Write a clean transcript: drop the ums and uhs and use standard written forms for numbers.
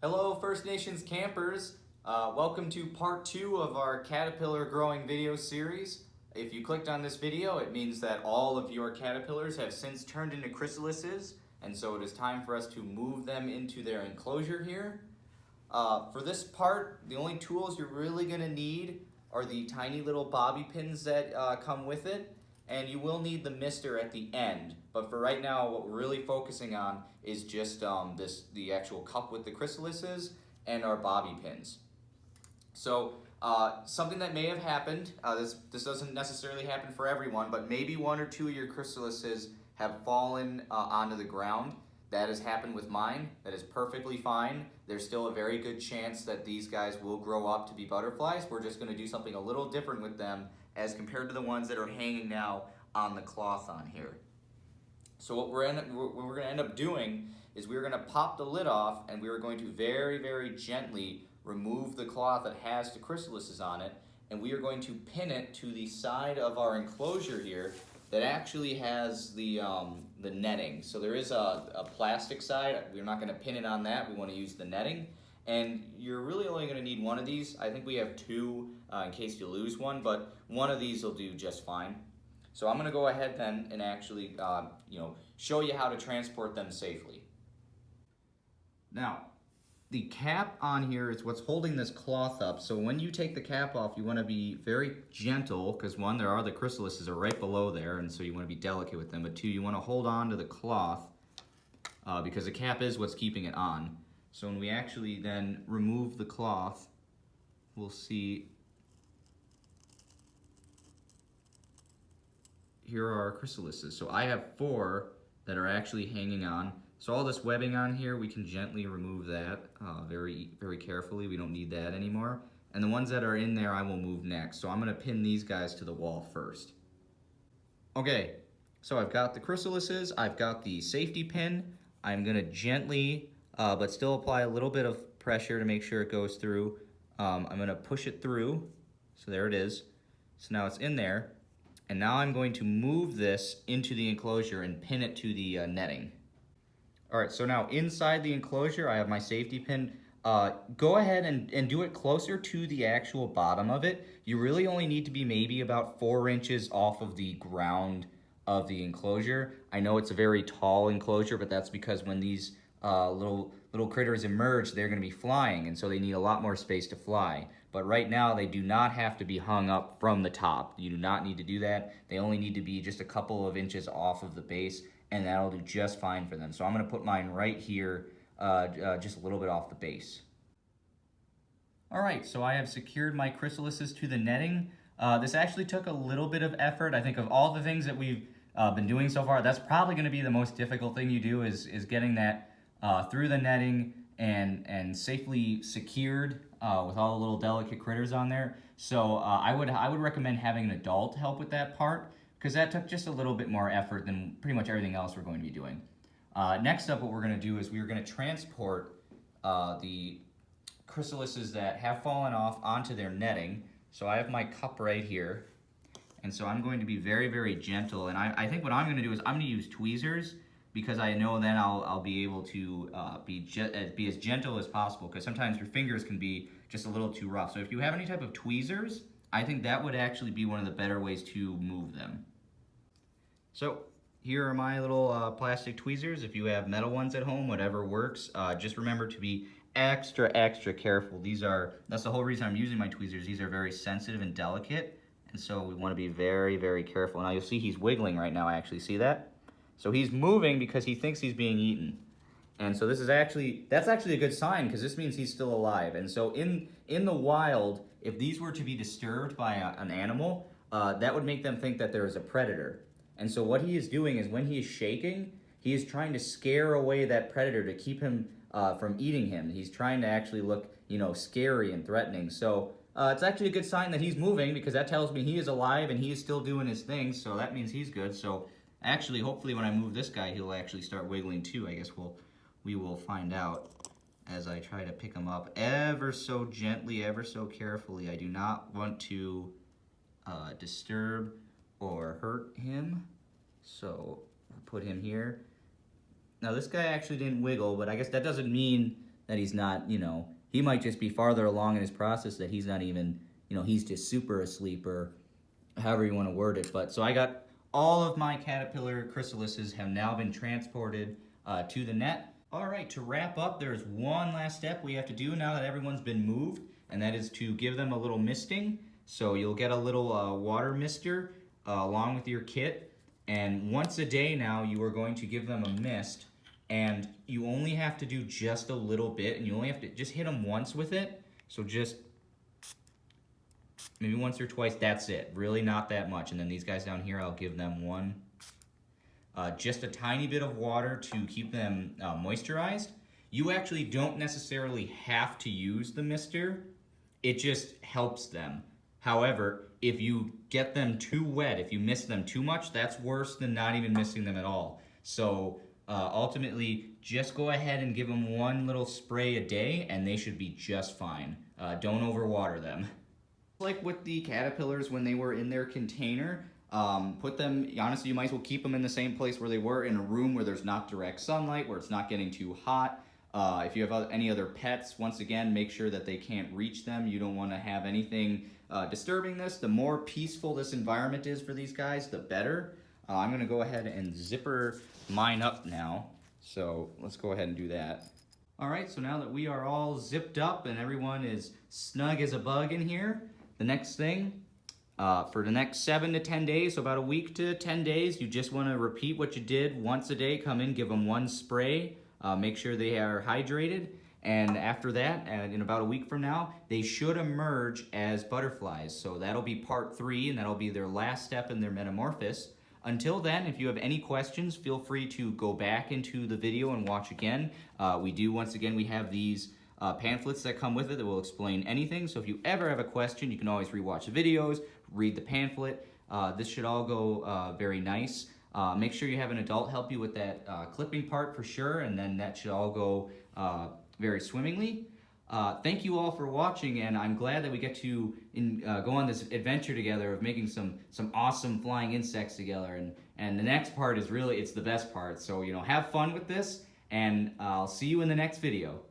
Hello First Nations campers, welcome to part 2 of our caterpillar growing video series. If you clicked on this video, it means that all of your caterpillars have since turned into chrysalises, and so it is time for us to move them into their enclosure here. For this part, the only tools you're really going to need are the tiny little bobby pins that come with it, and you will need the mister at the end. But for right now, what we're really focusing on is just the actual cup with the chrysalises and our bobby pins. So something that may have happened, this doesn't necessarily happen for everyone, but maybe one or two of your chrysalises have fallen onto the ground. That has happened with mine. That is perfectly fine. There's still a very good chance that these guys will grow up to be butterflies. We're just going to do something a little different with them as compared to the ones that are hanging now on the cloth on here. So what we're going to end up doing is we're going to pop the lid off, and we're going to very, very gently remove the cloth that has the chrysalises on it, and we are going to pin it to the side of our enclosure here that actually has the netting. So there is a plastic side. We're not going to pin it on that. We want to use the netting. And you're really only going to need one of these. I think we have two in case you lose one, but one of these will do just fine. So I'm going to go ahead then and actually show you how to transport them safely. Now, the cap on here is what's holding this cloth up. So when you take the cap off, you want to be very gentle, because one, there are the chrysalises are right below there, and so you want to be delicate with them. But two, you want to hold on to the cloth because the cap is what's keeping it on. So when we actually then remove the cloth, we'll see here are our chrysalises. So I have 4 that are actually hanging on. So all this webbing on here, we can gently remove that very, very carefully. We don't need that anymore. And the ones that are in there, I will move next. So I'm gonna pin these guys to the wall first. Okay, so I've got the chrysalises, I've got the safety pin. I'm gonna gently, but still apply a little bit of pressure to make sure it goes through. I'm gonna push it through. So there it is. So now it's in there. And now I'm going to move this into the enclosure and pin it to the netting. All right, so now inside the enclosure, I have my safety pin. Go ahead and do it closer to the actual bottom of it. You really only need to be maybe about 4 inches off of the ground of the enclosure. I know it's a very tall enclosure, but that's because when these little critters emerge, they're gonna be flying, and so they need a lot more space to fly. But right now, they do not have to be hung up from the top. You do not need to do that. They only need to be just a couple of inches off of the base, and that'll do just fine for them. So I'm gonna put mine right here, just a little bit off the base. All right, so I have secured my chrysalises to the netting. This actually took a little bit of effort. I think of all the things that we've been doing so far, that's probably gonna be the most difficult thing you do is getting that through the netting and safely secured with all the little delicate critters on there. So I would recommend having an adult help with that part, because that took just a little bit more effort than pretty much everything else we're going to be doing. Next up, what we're going to do is we're going to transport the chrysalises that have fallen off onto their netting. So I have my cup right here, and so I'm going to be very, very gentle. And I think what I'm going to do is I'm going to use tweezers, because I know then I'll be able to be as gentle as possible, because sometimes your fingers can be just a little too rough. So if you have any type of tweezers, I think that would actually be one of the better ways to move them. So here are my little plastic tweezers. If you have metal ones at home, whatever works, just remember to be extra, extra careful. That's the whole reason I'm using my tweezers. These are very sensitive and delicate, and so we want to be very, very careful. Now you'll see he's wiggling right now, actually. See that? So he's moving because he thinks he's being eaten. And so that's actually a good sign, because this means he's still alive. And so in the wild, if these were to be disturbed by an animal, that would make them think that there is a predator. And so what he is doing is when he is shaking, he is trying to scare away that predator to keep him from eating him. He's trying to actually look, scary and threatening. So it's actually a good sign that he's moving, because that tells me he is alive and he is still doing his thing. So that means he's good. So actually, hopefully when I move this guy, he'll actually start wiggling too. I guess we will find out as I try to pick him up ever so gently, ever so carefully. I do not want to disturb or hurt him. So I'll put him here. Now this guy actually didn't wiggle, but I guess that doesn't mean that he's not, he might just be farther along in his process that he's not even, he's just super asleep, or however you want to word it. But so I got all of my caterpillar chrysalises have now been transported to the net. All right, to wrap up, there's one last step we have to do now that everyone's been moved, and that is to give them a little misting. So you'll get a little water mister along with your kit, and once a day now you are going to give them a mist, and you only have to do just a little bit, and you only have to just hit them once with it. So just maybe once or twice, that's it. Really not that much. And then these guys down here, I'll give them one. Just a tiny bit of water to keep them moisturized. You actually don't necessarily have to use the mister. It just helps them. However, if you get them too wet, if you mist them too much, that's worse than not even misting them at all. So ultimately, just go ahead and give them one little spray a day, and they should be just fine. Don't overwater them. Like with the caterpillars when they were in their container, put them, honestly, you might as well keep them in the same place where they were, in a room where there's not direct sunlight, where it's not getting too hot. If you have any other pets, once again, make sure that they can't reach them. You don't want to have anything disturbing this. The more peaceful this environment is for these guys, the better. I'm going to go ahead and zipper mine up now. So let's go ahead and do that. All right, so now that we are all zipped up and everyone is snug as a bug in here, the next thing, for the next 7 to 10 days, so about a week to 10 days, you just want to repeat what you did once a day. Come in, give them one spray, make sure they are hydrated, and after that, in about a week from now, they should emerge as butterflies. So that'll be part 3, and that'll be their last step in their metamorphosis. Until then, if you have any questions, feel free to go back into the video and watch again. Once again, we have these pamphlets that come with it that will explain anything. So if you ever have a question, you can always rewatch the videos, read the pamphlet. This should all go very nice. Make sure you have an adult help you with that clipping part for sure, and then that should all go very swimmingly. Thank you all for watching, and I'm glad that we get to go on this adventure together of making some awesome flying insects together. And the next part is really, it's the best part. So, have fun with this, and I'll see you in the next video.